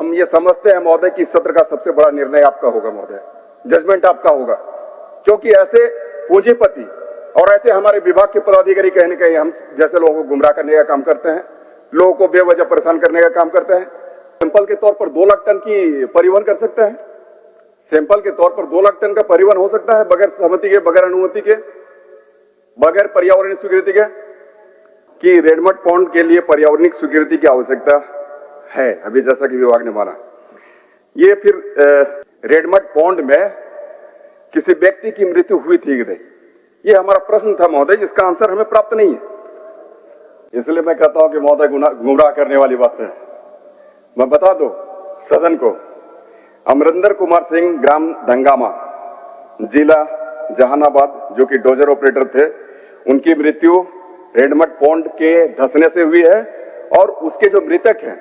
हम ये समझते हैं महोदय कि इस सत्र का सबसे बड़ा निर्णय आपका होगा महोदय, जजमेंट आपका होगा, क्योंकि ऐसे पूंजीपति और ऐसे हमारे विभाग के पदाधिकारी कहीं न कहीं हम जैसे लोगों को गुमराह करने का काम करते हैं, लोगों को बेवजह परेशान करने का काम करते हैं। सैंपल के तौर पर 2 लाख टन की परिवहन कर सकते हैं, सैंपल के तौर पर 2 लाख टन का परिवहन हो सकता है बगैर सहमति के, बगैर अनुमति के, बगैर पर्यावरणीय स्वीकृति के, कि रेडमड पॉन्ड के लिए पर्यावरणीय स्वीकृति की आवश्यकता है, अभी जैसा कि विभाग ने माना। ये फिर रेडमड पॉन्ड में किसी व्यक्ति की मृत्यु हुई थी कि नहीं, ये हमारा प्रश्न था महोदय, जिसका आंसर हमें प्राप्त नहीं है। इसलिए मैं कहता हूं कि महोदय गुमराह करने वाली बात है। मैं बता दूं सदन को, अमरिंदर कुमार सिंह, ग्राम धंगामा, जिला जहानाबाद, जो कि डोजर ऑपरेटर थे, उनकी मृत्यु रेडमड पॉन्ड के धंसने से हुई है। और उसके जो मृतक हैं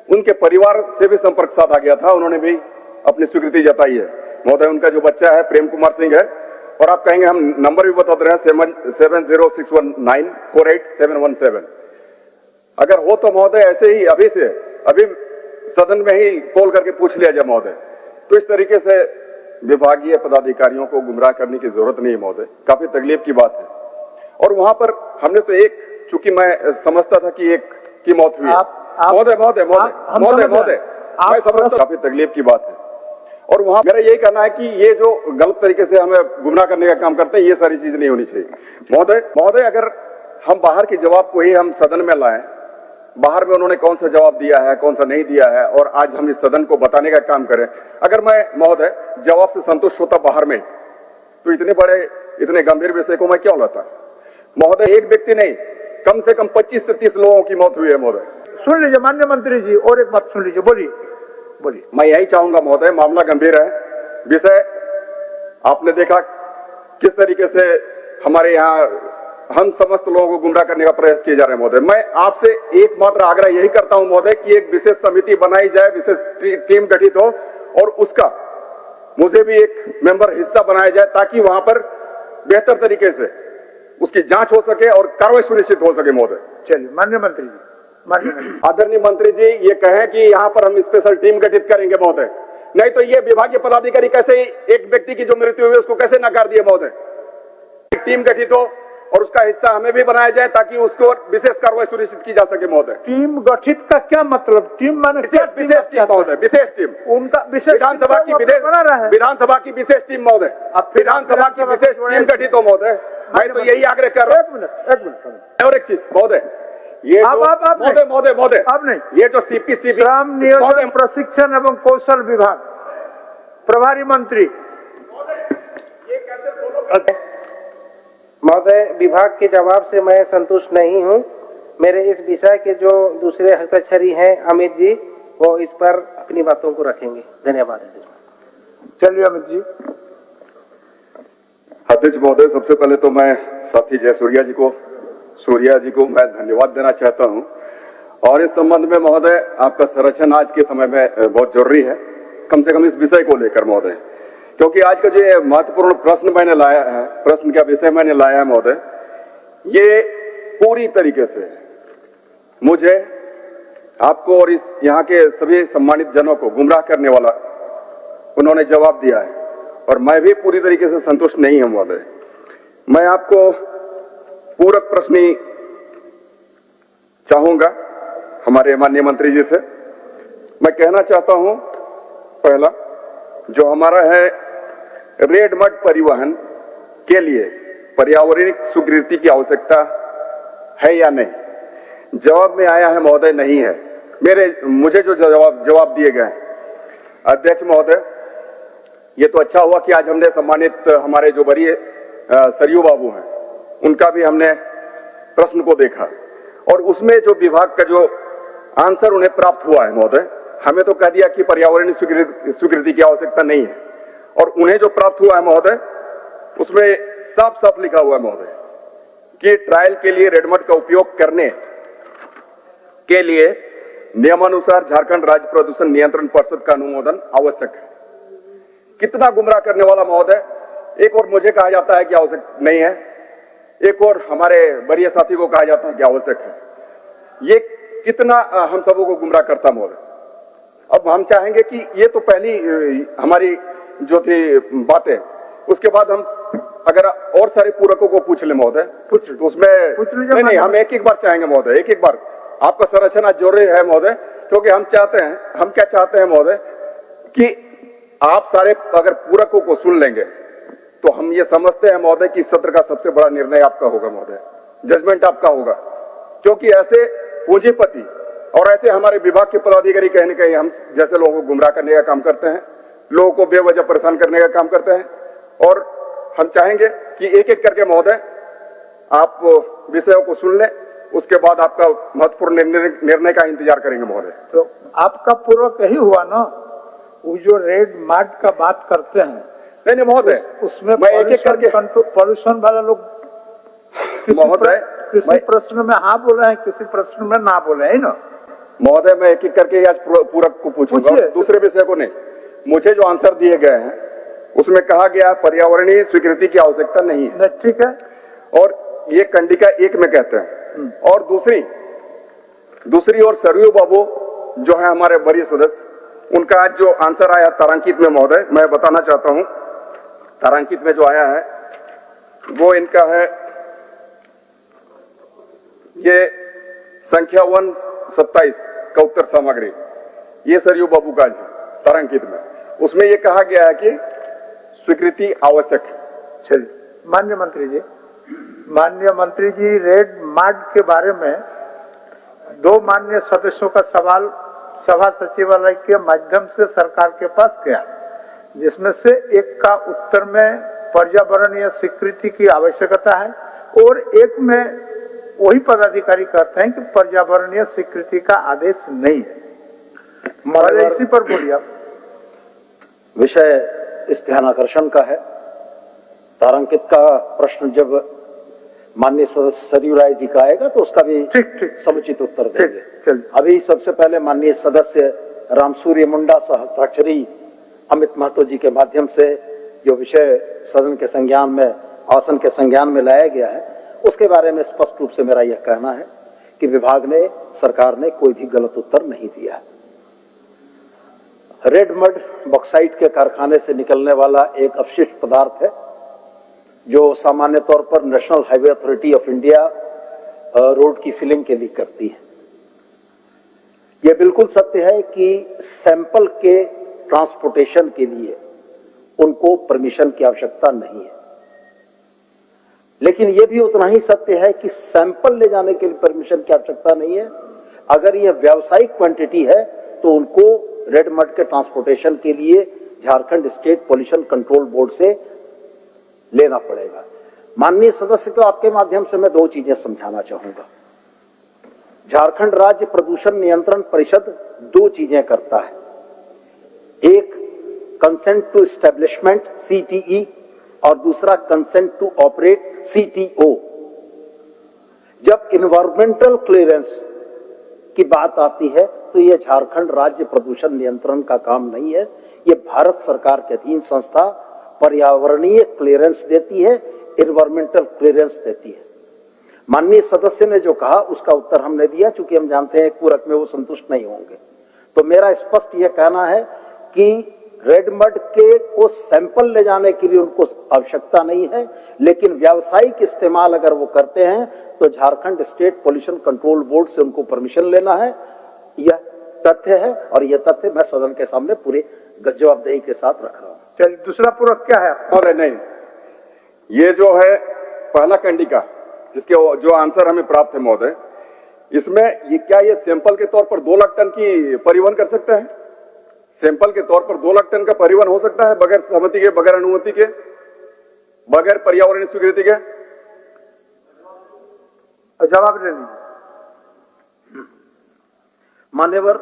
उनके परिवार से भी संपर्क साधा गया था, उन्होंने भी अपनी स्वीकृति जताई है महोदय। उनका जो बच्चा है प्रेम कुमार सिंह है, और आप कहेंगे हम नंबर भी बता दे रहे हैं 7061948717। अगर हो तो महोदय ऐसे ही अभी सदन में ही कॉल करके पूछ लिया जाए महोदय। तो इस तरीके से विभागीय पदाधिकारियों को गुमराह करने की जरूरत नहीं है महोदय, काफी तकलीफ की बात है। और वहां पर हमने तो चूंकि मैं समझता था कि एक की मौत हुई है महोदय, मैं समझता, काफी तकलीफ की बात है। और वहां मेरा यही कहना है कि ये जो गलत तरीके से हमें गुमराह करने का काम करते हैं, ये सारी चीज नहीं होनी चाहिए महोदय। अगर हम बाहर के जवाब को ही हम सदन में लाएं, बाहर में उन्होंने कौन सा जवाब दिया है, कौन सा नहीं दिया है, और आज हम इस सदन को बताने का काम करें। अगर मैं महोदय जवाब से संतुष्ट होता बाहर में, तो इतने गंभीर विषय को मैं क्यों लाता महोदय। एक व्यक्ति नहीं, कम से कम 25 से 30 लोगों की मौत हुई है महोदय। सुन लीजिए माननीय मंत्री जी, और एक बात सुन लीजिए, बोलिए। मैं यही चाहूंगा महोदय, मामला गंभीर है, विषय आपने देखा किस तरीके से हमारे यहाँ हम समस्त लोगों को गुमराह करने का प्रयास किए जा रहे हैं महोदय। मैं आपसे एकमात्र आग्रह यही करता हूं महोदय कि एक विशेष समिति बनाई जाए, विशेष टीम गठित हो, और उसका मुझे भी एक मेंबर हिस्सा बनाया जाए, ताकि वहां पर बेहतर तरीके से उसकी जांच हो सके और कार्रवाई सुनिश्चित हो सके महोदय। चलिए माननीय मंत्री जी, आदरणीय मंत्री जी, ये कहें कि यहाँ पर हम स्पेशल टीम गठित करेंगे महोदय, नहीं तो ये विभागीय पदाधिकारी कैसे एक व्यक्ति की जो मृत्यु हुई उसको कैसे नकार दिए महोदय। टीम गठित हो और उसका हिस्सा हमें भी बनाया जाए, ताकि उसको विशेष कार्रवाई सुनिश्चित की जा सके महोदय। टीम गठित का क्या मतलब? टीम माने विशेष टीम महोदय, विशेष टीम। उनका विशेष विधानसभा की विशेष टीम महोदय, विधानसभा की विशेष टीम गठित हो महोदय। मैं तो यही आग्रह कर रहा हूँ। एक मिनट और एक चीज महोदय, ये महोदय अब नहीं, ये जो सीपीसीबी श्रम नियोजन प्रशिक्षण एवं कौशल विभाग प्रभारी मंत्री महोदय, विभाग के जवाब से मैं संतुष्ट नहीं हूं। मेरे इस विषय के जो दूसरे हस्ताक्षरी हैं अमित जी, वो इस पर अपनी बातों को रखेंगे। धन्यवाद। चलिए अमित जी। अध्यक्ष महोदय, सबसे पहले तो मैं साथी जय सूर्या जी को मैं धन्यवाद देना चाहता हूं। और इस संबंध में महोदय आपका संरक्षण आज के समय में बहुत जरूरी है, कम से कम इस विषय को लेकर महोदय, क्योंकि आज का जो महत्वपूर्ण प्रश्न मैंने लाया है, प्रश्न का विषय मैंने लाया है महोदय, ये पूरी तरीके से मुझे आपको और इस यहाँ के सभी सम्मानित जनों को गुमराह करने वाला उन्होंने जवाब दिया है, और मैं भी पूरी तरीके से संतुष्ट नहीं हूं महोदय। मैं आपको पूरक प्रश्न चाहूंगा हमारे माननीय मंत्री जी से। मैं कहना चाहता हूं, पहला जो हमारा है रेडमड परिवहन के लिए पर्यावरणिक स्वीकृति की आवश्यकता है या नहीं। जवाब में आया है महोदय नहीं है। मुझे जो जवाब दिए गए अध्यक्ष महोदय, ये तो अच्छा हुआ कि आज हमने सम्मानित हमारे जो वरीय सरयू बाबू हैं उनका भी हमने प्रश्न को देखा, और उसमें जो विभाग का जो आंसर उन्हें प्राप्त हुआ है महोदय, हमें तो कह दिया कि पर्यावरणीय स्वीकृति की आवश्यकता नहीं है, और उन्हें जो प्राप्त हुआ है महोदय उसमें साफ साफ लिखा हुआ है महोदय कि ट्रायल के लिए रेडमड का उपयोग करने के लिए नियमानुसार झारखंड राज्य प्रदूषण नियंत्रण परिषद का अनुमोदन आवश्यक है। कितना गुमराह करने वाला महोदय। एक और मुझे कहा जाता है कि आवश्यक नहीं है, एक और हमारे वरीय साथी को कहा जाता है कि आवश्यक है। ये कितना हम सबों को गुमराह करता महोदय। अब हम चाहेंगे कि ये तो पहली हमारी जो थी बातें, उसके बाद हम अगर और सारे पूरकों को पूछ ले महोदय, तो उसमें नहीं, हम एक बार चाहेंगे महोदय, एक बार आपका संरचना जरूरी है महोदय, क्योंकि हम क्या चाहते हैं महोदय कि आप सारे अगर पूरकों को सुन लेंगे तो हम ये समझते हैं महोदय कि इस सत्र का सबसे बड़ा निर्णय आपका होगा महोदय, जजमेंट आपका होगा, क्योंकि ऐसे पूंजीपति और ऐसे हमारे विभाग के पदाधिकारी कहीं न कहीं हम जैसे लोगों को गुमराह करने का काम करते हैं, लोगों को बेवजह परेशान करने का काम करते हैं। और हम चाहेंगे कि एक एक करके महोदय आप विषयों को सुन लें, उसके बाद आपका महत्वपूर्ण निर्णय का इंतजार करेंगे महोदय। तो आपका पूर्वक यही हुआ ना, वो जो रेड मार्ट का बात करते हैं, नहीं महोदय, उसमें मैं एक एक करके पॉल्यूशन वाला लोग महोदय किसी प्रश्न में हाँ बोले हैं, किसी प्रश्न में ना बोले है ना महोदय। मैं एक एक करके आज पूरक को पूछूंगा, दूसरे विषय को नहीं। मुझे जो आंसर दिए गए हैं उसमें कहा गया पर्यावरणीय स्वीकृति की आवश्यकता नहीं है, ठीक है, और ये कंडिका 1 में कहते हैं। और दूसरी और सरयू बाबू जो है हमारे वरीय सदस्य, उनका आज जो आंसर आया तारांकित में महोदय, मैं बताना चाहता हूं, तारांकित में जो आया है वो इनका है ये संख्या 127 का उत्तर सामग्री, ये सरयू बाबू का तारांकित में, उसमें ये कहा गया है कि स्वीकृति आवश्यक है। चलिए माननीय मंत्री जी, रेड मार्ट के बारे में 2 माननीय सदस्यों का सवाल सभा सचिवालय के माध्यम से सरकार के पास गया, जिसमें से एक का उत्तर में पर्यावरणीय स्वीकृति की आवश्यकता है और एक में वही पदाधिकारी कहते हैं कि पर्यावरणीय स्वीकृति का आदेश नहीं है। इसी पर बोलिए आप। विषय इस ध्यानाकर्षण का है। तारांकित का प्रश्न जब माननीय सदस्य सरयू राय जी का आएगा तो उसका भी ठीक समुचित उत्तर देंगे। अभी सबसे पहले माननीय सदस्य रामसूर्य मुंडा हस्ताक्षरी अमित महतो जी के माध्यम से जो विषय सदन के संज्ञान में, आसन के संज्ञान में लाया गया है, उसके बारे में स्पष्ट रूप से मेरा यह कहना है कि विभाग ने, सरकार ने कोई भी गलत उत्तर नहीं दिया। रेड मड बॉक्साइट के कारखाने से निकलने वाला एक अपशिष्ट पदार्थ है जो सामान्य तौर पर national highway authority of India road की फिलिंग के लिए करती है। यह बिल्कुल सत्य है कि सैंपल के ट्रांसपोर्टेशन के लिए उनको परमिशन की आवश्यकता नहीं है, लेकिन यह भी उतना ही सत्य है कि सैंपल ले जाने के लिए परमिशन की आवश्यकता नहीं है। अगर यह व्यावसायिक क्वांटिटी है तो उनको रेड मड के ट्रांसपोर्टेशन के लिए Jharkhand state pollution control board से लेना पड़ेगा। माननीय सदस्य को आपके माध्यम से मैं 2 चीजें समझाना चाहूंगा। झारखंड राज्य प्रदूषण नियंत्रण परिषद 2 चीजें करता है, एक कंसेंट टू एस्टेब्लिशमेंट CTE और दूसरा कंसेंट टू ऑपरेट CTO। जब इन्वायरमेंटल क्लियरेंस की बात आती है तो यह झारखंड राज्य प्रदूषण नियंत्रण का काम नहीं है, यह भारत सरकार के अधीन संस्था पर्यावरणीय क्लियरेंस देती है, इन्वायरमेंटल क्लियरेंस देती है। माननीय सदस्य ने जो कहा उसका उत्तर हमने दिया, चूंकि हम जानते हैं पूरक में वो संतुष्ट नहीं होंगे। तो मेरा स्पष्ट यह कहना है कि रेड मड के को सैंपल ले जाने के लिए उनको आवश्यकता नहीं है, लेकिन व्यावसायिक इस्तेमाल अगर वो करते हैं तो Jharkhand state pollution control board से उनको परमिशन लेना है। यह तथ्य है और यह तथ्य मैं सदन के सामने पूरे जवाबदेही के साथ रख रहा हूं। चलिए दूसरा पूरक क्या है? और नहीं, ये जो है पहला कंडिका जिसके जो आंसर हमें प्राप्त है महोदय, इसमें ये क्या ये सैंपल के तौर पर 2 लाख टन की परिवहन कर सकता है? सैंपल के तौर पर 2 लाख टन का परिवहन हो सकता है बगैर सहमति के, बगैर अनुमति के, बगैर पर्यावरणीय स्वीकृति के? जवाब दे लीजिए। मान्यवर,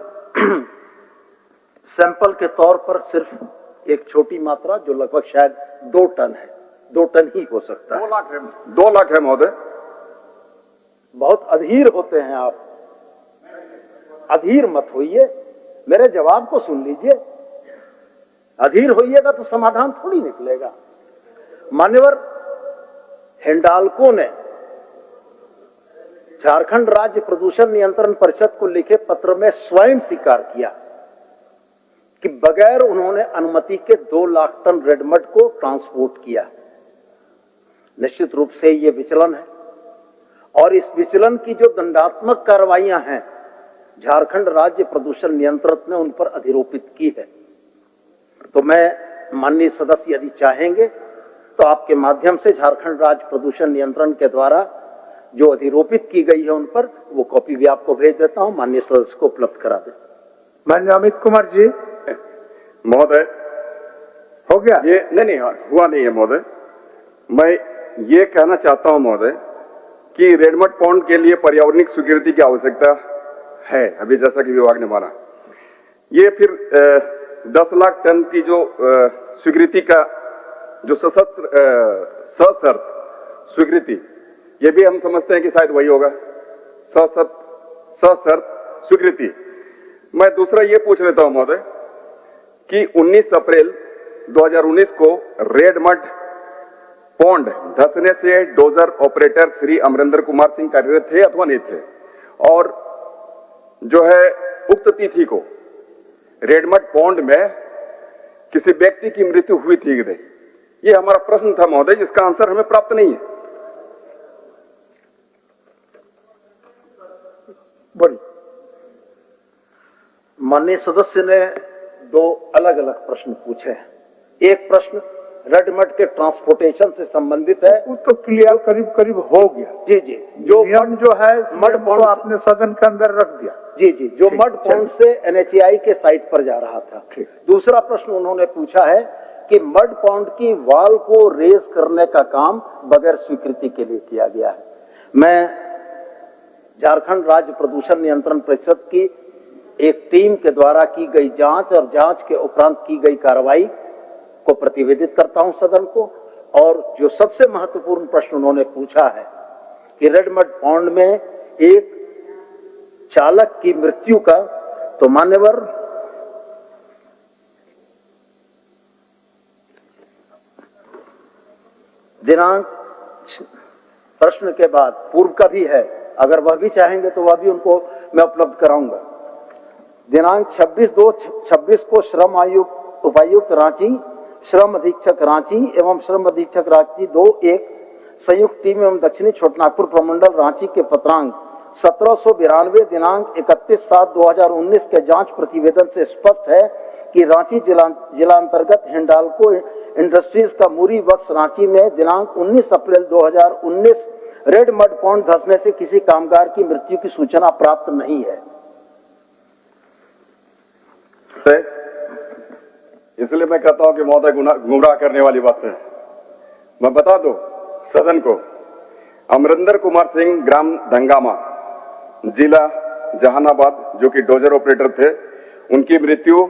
सैंपल के तौर पर सिर्फ एक छोटी मात्रा जो लगभग शायद 2 टन है, 2 टन ही हो सकता है। 2 लाख है महोदय। बहुत अधीर होते हैं आप, अधीर मत होइए, मेरे जवाब को सुन लीजिए। अधीर होइएगा तो समाधान थोड़ी निकलेगा। मान्यवर, हिंडाल्को ने झारखंड राज्य प्रदूषण नियंत्रण परिषद को लिखे पत्र में स्वयं स्वीकार किया कि बगैर उन्होंने अनुमति के 2 लाख टन रेड मड को ट्रांसपोर्ट किया। निश्चित रूप से ये विचलन है और इस विचलन की जो दंडात्मक कार्रवाइयां हैं झारखंड राज्य प्रदूषण नियंत्रक ने उन पर अधिरोपित की है। तो मैं माननीय सदस्य यदि चाहेंगे तो आपके माध्यम से झारखंड राज्य प्रदूषण नियंत्रण के द्वारा जो अधिरोपित की गई है उन पर वो कॉपी भी आपको भेज देता हूं, माननीय सदस्य को उपलब्ध करा दे। माननीय अमित कुमार जी, महोदय हो गया ये नहीं हुआ नहीं है महोदय। मैं ये कहना चाहता हूं महोदय कि रेडमड पॉन्ड के लिए पर्यावरणिक स्वीकृति की आवश्यकता है, अभी जैसा कि विभाग ने माना। ये फिर 10 लाख टन की जो स्वीकृति का जो सशर्त स्वीकृति, ये भी हम समझते हैं कि शायद वही होगा, सशर्त स्वीकृति। मैं दूसरा ये पूछ लेता हूं महोदय कि 19 अप्रैल 2019 को रेड मड पॉन्ड धंसने से डोजर ऑपरेटर श्री अमरिंदर कुमार सिंह कार्यरत थे अथवा नहीं थे, और जो है उक्त तिथि को रेडमड पॉन्ड में किसी व्यक्ति की मृत्यु हुई थी कि नहीं, ये हमारा प्रश्न था महोदय, जिसका आंसर हमें प्राप्त नहीं है। बोलिए। माननीय सदस्य ने 2 अलग अलग प्रश्न पूछे हैं। एक प्रश्न रेड मड के ट्रांसपोर्टेशन से संबंधित है, वो तो क्लियर करीब करीब हो गया। जी जी, जो नियम जो है मड पॉन्ड आपने सदन के अंदर रख दिया। जी जी, जो मड पॉन्ड से NHAI के साइट पर जा रहा था। दूसरा प्रश्न उन्होंने पूछा है कि मड पॉन्ड की वाल को रेज करने का काम बगैर स्वीकृति के लिए किया गया है। मैं झारखंड राज्य प्रदूषण नियंत्रण परिषद की एक टीम के द्वारा की गई जांच और जांच के उपरांत की गई कार्रवाई को प्रतिवेदित करता हूं सदन को। और जो सबसे महत्वपूर्ण प्रश्न उन्होंने पूछा है कि रेड मड पॉन्ड में एक चालक की मृत्यु का, तो मान्यवर दिनांक प्रश्न के बाद पूर्व का भी है, अगर वह भी चाहेंगे तो वह भी उनको मैं उपलब्ध कराऊंगा। दिनांक 26/2/26 को श्रम आयुक्त उपायुक्त रांची, श्रम अधीक्षक रांची एवं श्रम अधीक्षक रांची 2-1 संयुक्त टीम एवं दक्षिणी छोटनागपुर प्रमंडल रांची के पत्रांक 1792 दिनांक 31/7/2019 के जांच प्रतिवेदन से स्पष्ट है कि रांची जिला अंतर्गत हिंडाल्को इंडस्ट्रीज का मूरी वक्स रांची में दिनांक 19 अप्रैल 2019 रेड मड पॉन्ड धंसने से किसी कामगार की मृत्यु की सूचना प्राप्त नहीं है। इसलिए मैं कहता हूं कि महोदय गुमराह करने वाली बात है। मैं बता दूं सदन को, अमरिंदर कुमार सिंह ग्राम धंगामा जिला जहानाबाद जो कि डोजर ऑपरेटर थे, उनकी मृत्यु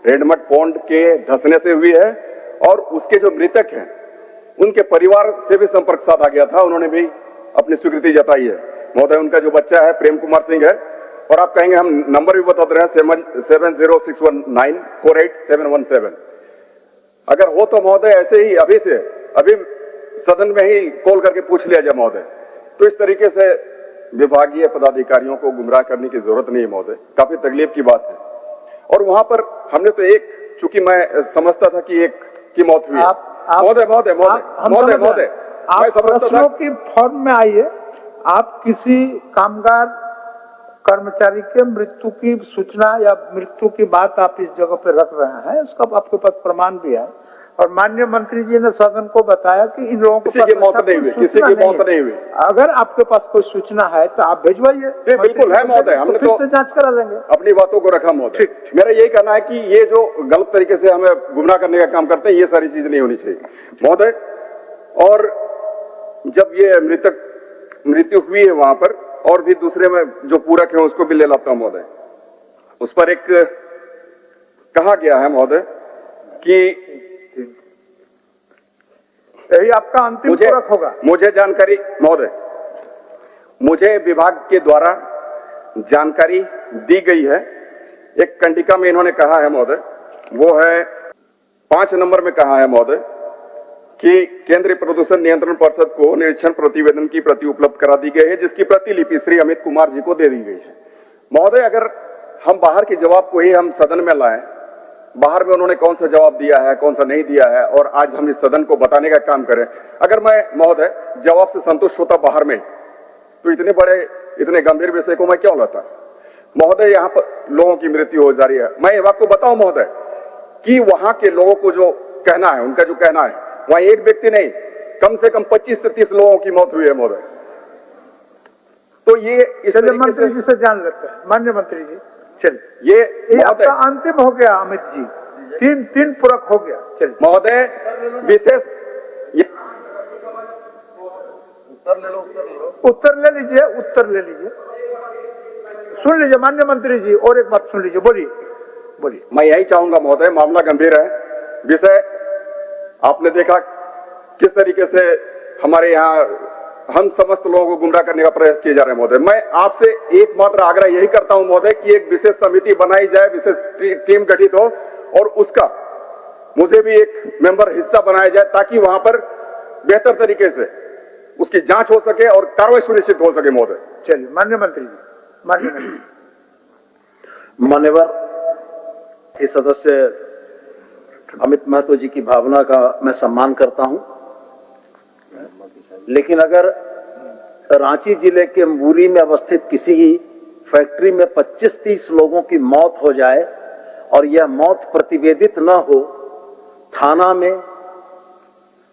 रेडमड पॉन्ड के धंसने से हुई है और उसके जो मृतक हैं उनके परिवार से भी संपर्क साधा गया था, उन्होंने भी अपनी स्वीकृति जताई है। महोदय उनका जो बच्चा है प्रेम कुमार सिंह है, और आप कहेंगे हम नंबर भी बता रहे हैं 7061948717। अगर हो तो महोदय ऐसे ही अभी सदन में ही कॉल करके पूछ लिया जाए महोदय। तो इस तरीके से विभागीय पदाधिकारियों को गुमराह करने की जरूरत नहीं है महोदय, काफी तकलीफ की बात है। और वहां पर हमने तो एक, चूंकि मैं समझता था कि एक की मौत हुई। महोदय आप प्रश्नों की फॉर्म में आइए। आप किसी कामगार कर्मचारी के मृत्यु की सूचना या मृत्यु की बात आप इस जगह पे रख रहे हैं, उसका आपके पास प्रमाण भी है। और माननीय मंत्री जी ने सदन को बताया कि इन लोगों को किसी की मौत नहीं हुई। अगर आपके पास कोई सूचना है तो आप भिजवाइए। बिल्कुल है महोदय, हमने फिर से जांच करा लेंगे। अपनी बातों को रखा महोदय। मेरा यही कहना है कि ये जो गलत तरीके से हमें गुमराह करने का काम करते हैं, ये सारी चीज नहीं होनी चाहिए महोदय। और जब ये मृत्यु हुई है वहां पर, और भी दूसरे में जो पूरक है उसको भी ले लाता हूं महोदय। उस पर एक कहा गया है महोदय कि यही आपका अंतिम पूरक होगा। मुझे जानकारी महोदय, मुझे विभाग के द्वारा जानकारी दी गई है। एक कंडिका में इन्होंने कहा है महोदय, वो है 5 नंबर में कहा है महोदय कि केंद्रीय प्रदूषण नियंत्रण परिषद को निरीक्षण प्रतिवेदन की प्रति उपलब्ध करा दी गई है, जिसकी प्रतिलिपि श्री अमित कुमार जी को दे दी गई है। महोदय अगर हम बाहर के जवाब को ही हम सदन में लाएं, बाहर में उन्होंने कौन सा जवाब दिया है, कौन सा नहीं दिया है, और आज हम इस सदन को बताने का काम करें। अगर मैं महोदय जवाब से संतुष्ट होता बाहर में, तो इतने गंभीर विषय को मैं क्यों लाता? महोदय, यहाँ पर लोगों की मृत्यु हो जा रही है। मैं आपको बताऊं महोदय कि वहां के लोगों को जो कहना है, उनका जो कहना है, वहां एक व्यक्ति नहीं, कम से कम 25 से 30 लोगों की मौत हुई है महोदय। तो ये इस मंत्री जी से जान लेते हैं। माननीय मंत्री जी, चलिए, ये आपका अंतिम हो गया अमित जी, तीन पूरक हो गया। चलिए महोदय, विशेष उत्तर ले लीजिए, सुन लीजिए माननीय मंत्री जी, और एक बात सुन लीजिए, बोलिए। मैं यही चाहूंगा महोदय, मामला गंभीर है, विषय आपने देखा किस तरीके से हमारे यहाँ हम समस्त लोगों को गुमराह करने का प्रयास किए जा रहे हैं महोदय। मैं आपसे एकमात्र आग्रह यही करता हूं महोदय कि एक विशेष समिति बनाई जाए, विशेष टीम गठित हो, और उसका मुझे भी एक मेंबर हिस्सा बनाया जाए, ताकि वहां पर बेहतर तरीके से उसकी जांच हो सके और कार्रवाई सुनिश्चित हो सके महोदय। चलिए माननीय मंत्री जी, मान्यवर इस सदस्य अमित महतो जी की भावना का मैं सम्मान करता हूं, लेकिन अगर रांची जिले के मुरी में अवस्थित किसी फैक्ट्री में 25-30 लोगों की मौत हो जाए और यह मौत प्रतिवेदित न हो, थाना में,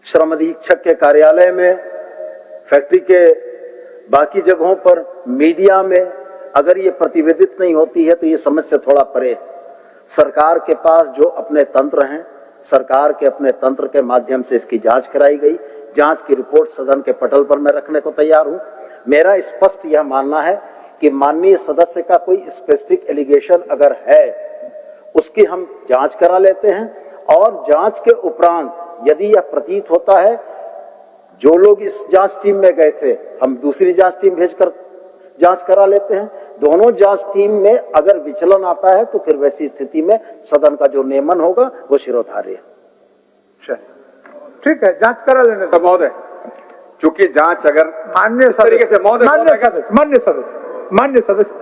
श्रम अधीक्षक के कार्यालय में, फैक्ट्री के बाकी जगहों पर, मीडिया में, अगर ये प्रतिवेदित नहीं होती है तो ये समझ से थोड़ा परे है। सरकार के पास जो अपने तंत्र हैं, सरकार के अपने तंत्र के माध्यम से इसकी जांच कराई गई। जांच की रिपोर्ट सदन के पटल पर मैं रखने को तैयार हूं। मेरा स्पष्ट यह मानना है कि माननीय सदस्य का कोई स्पेसिफिक एलिगेशन अगर है, उसकी हम जांच करा लेते हैं, और जांच के उपरांत यदि यह प्रतीत होता है, जो लोग इस जांच टीम में गए थे, हम दूसरी जांच टीम भेजकर जांच करा लेते हैं। दोनों जांच टीम में अगर विचलन आता है तो फिर वैसी स्थिति में सदन का जो नियमन होगा वो शिरोधार्य है। ठीक है, जांच करा लेने तो महोदय, चूंकि जांच अगर मान्य तरीके से मान्य सदस्य,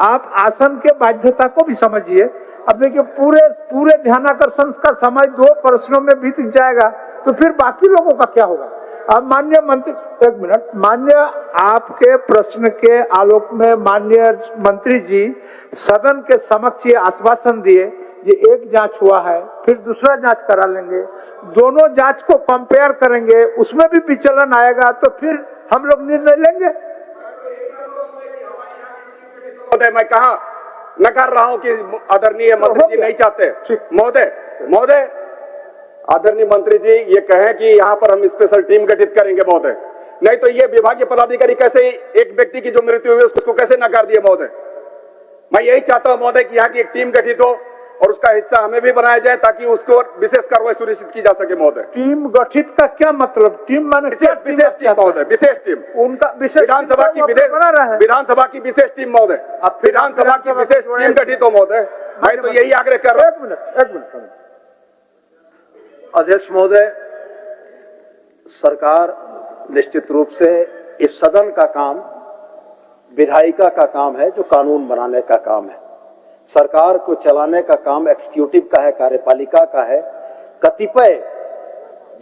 आप आसन के बाध्यता को भी समझिए। अब देखिए, पूरे ध्यानाकर्षण का समय 2 प्रश्नों में बीत जाएगा, तो फिर बाकी लोगों का क्या होगा? अब माननीय मंत्री, एक मिनट, माननीय आपके प्रश्न के आलोक में माननीय मंत्री जी सदन के समक्ष ये आश्वासन दिए, ये एक जांच हुआ है, फिर दूसरा जांच करा लेंगे, दोनों जांच को कंपेयर करेंगे, उसमें भी विचलन आएगा तो फिर हम लोग निर्णय लेंगे। मैं कहा नकार रहा हूं कि आदरणीय मंत्री जी नहीं चाहते। महोदय, आदरणीय मंत्री जी ये कहें कि यहाँ पर हम स्पेशल टीम गठित करेंगे महोदय, नहीं तो ये विभागीय पदाधिकारी कैसे एक व्यक्ति की जो मृत्यु हुई उसको कैसे नकार दिए महोदय? मैं यही चाहता हूं महोदय कि यहाँ की एक टीम गठित हो और उसका हिस्सा हमें भी बनाया जाए, ताकि उसको विशेष कार्रवाई सुनिश्चित की जा सके महोदय। टीम गठित का क्या मतलब? टीम माने विशेष टीम महोदय, विशेष टीम, उनका विशेष विधानसभा की विशेष टीम महोदय, विधानसभा की विशेष टीम गठित हो महोदय। मैं तो यही आग्रह कर रहा हूं। एक मिनट अध्यक्ष महोदय, सरकार निश्चित रूप से इस सदन का काम विधायिका का काम है, जो कानून बनाने का काम है। सरकार को चलाने का काम एग्जीक्यूटिव का है, कार्यपालिका का है। कतिपय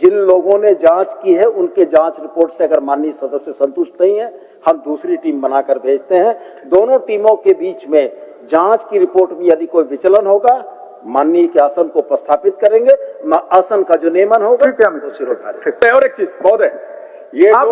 जिन लोगों ने जांच की है, उनके जांच रिपोर्ट से अगर माननीय सदस्य संतुष्ट नहीं है, हम दूसरी टीम बनाकर भेजते हैं। दोनों टीमों के बीच में जांच की रिपोर्ट में यदि कोई विचलन होगा, माननीय के आसन को उपस्थापित करेंगे, आसन का जो नियमन होगा वो शिरोधार्य। और एक चीज महोदय, ये आप